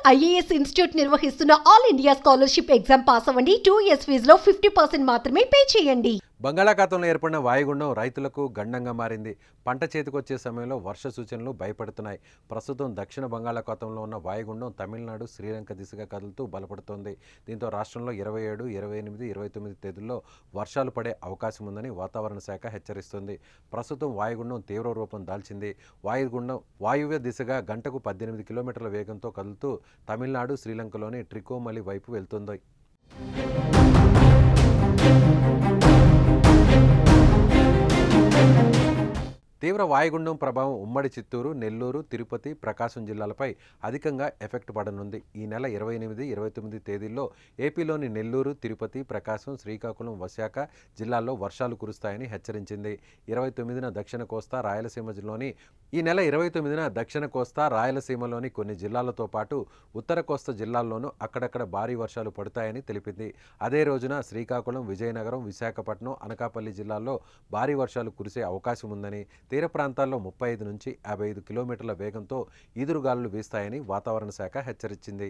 IAS institute నిర్వహిస్తున్న all India scholarship exam pass అవ్వండి. 2 years ఫీజులో 50% మాత్రమే పే చేయండి. బంగాళాఖాతంలో ఏర్పడిన వాయుగుండం రైతులకు గండంగా మారింది. పంట చేతికొచ్చే సమయంలో వర్ష సూచనలు భయపడుతున్నాయి. ప్రస్తుతం దక్షిణ బంగాళాఖాతంలో ఉన్న వాయుగుండం తమిళనాడు, శ్రీలంక దిశగా కదులుతూ బలపడుతోంది. దీంతో రాష్ట్రంలో 27, 28, 29 తేదీల్లో వర్షాలు పడే అవకాశం ఉందని వాతావరణ శాఖ హెచ్చరిస్తుంది. ప్రస్తుతం వాయుగుండం తీవ్ర రూపం దాల్చింది. వాయుగుండం వాయువ్య దిశగా గంటకు 18 కిలోమీటర్ల వేగంతో కదులుతూ తమిళనాడు, శ్రీలంకలోని ట్రికోమలి వైపు వెళ్తుంది. తీవ్ర వాయుగుండం ప్రభావం ఉమ్మడి చిత్తూరు, నెల్లూరు, తిరుపతి, ప్రకాశం జిల్లాలపై అధికంగా ఎఫెక్ట్ పడనుంది. ఈ నెల 28, 29 తేదీల్లో ఏపీలోని నెల్లూరు, తిరుపతి, ప్రకాశం, శ్రీకాకుళం, విశాఖ జిల్లాల్లో వర్షాలు కురుస్తాయని హెచ్చరించింది. 29న దక్షిణ కోస్తా, రాయలసీమలోని ఈ నెల 29న దక్షిణ కోస్తా, రాయలసీమలోని కొన్ని జిల్లాలతో పాటు ఉత్తర కోస్తా జిల్లాల్లోనూ అక్కడక్కడ భారీ వర్షాలు పడతాయని తెలిపింది. అదే రోజున శ్రీకాకుళం, విజయనగరం, విశాఖపట్నం, అనకాపల్లి జిల్లాల్లో భారీ వర్షాలు కురిసే అవకాశం ఉందని, తీర ప్రాంతాల్లో 35 నుంచి 55 కిలోమీటర్ల వేగంతో ఈదురుగాలులు వీస్తాయని వాతావరణ శాఖ హెచ్చరించింది.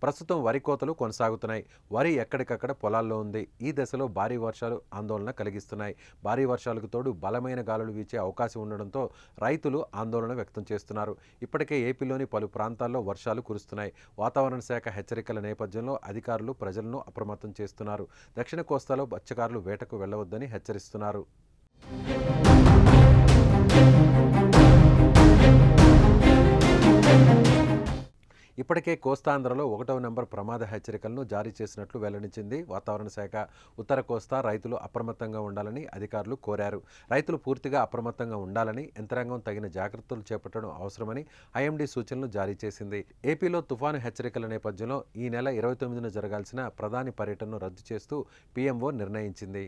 ప్రస్తుతం వరి కోతలు కొనసాగుతున్నాయి. వరి ఎక్కడికక్కడ పొలాల్లో ఉంది. ఈ దశలో భారీ వర్షాలు ఆందోళన కలిగిస్తున్నాయి. భారీ వర్షాలకు తోడు బలమైన గాలులు వీచే అవకాశం ఉండడంతో రైతులు ఆందోళన వ్యక్తం చేస్తున్నారు. ఇప్పటికే ఏపీలోని పలు ప్రాంతాల్లో వర్షాలు కురుస్తున్నాయి. వాతావరణ శాఖ హెచ్చరికల నేపథ్యంలో అధికారులు ప్రజలను అప్రమత్తం చేస్తున్నారు. దక్షిణ కోస్తాలో మత్స్యకారులు వేటకు వెళ్లవద్దని హెచ్చరిస్తున్నారు. ఇప్పటికే కోస్తాంధ్రలో 1వ నెంబర్ ప్రమాద హెచ్చరికలను జారీ చేసినట్లు వెల్లడించింది వాతావరణ శాఖ. ఉత్తర కోస్తా రైతులు అప్రమత్తంగా ఉండాలని అధికారులు కోరారు. రైతులు పూర్తిగా అప్రమత్తంగా ఉండాలని, యంత్రాంగం తగిన జాగ్రత్తలు చేపట్టడం అవసరమని ఐఎండీ సూచనలు జారీ చేసింది. ఏపీలో తుఫాను హెచ్చరికల నేపథ్యంలో ఈ నెల 29న జరగాల్సిన ప్రధాని పర్యటనను రద్దు చేస్తూ పీఎంఓ నిర్ణయించింది.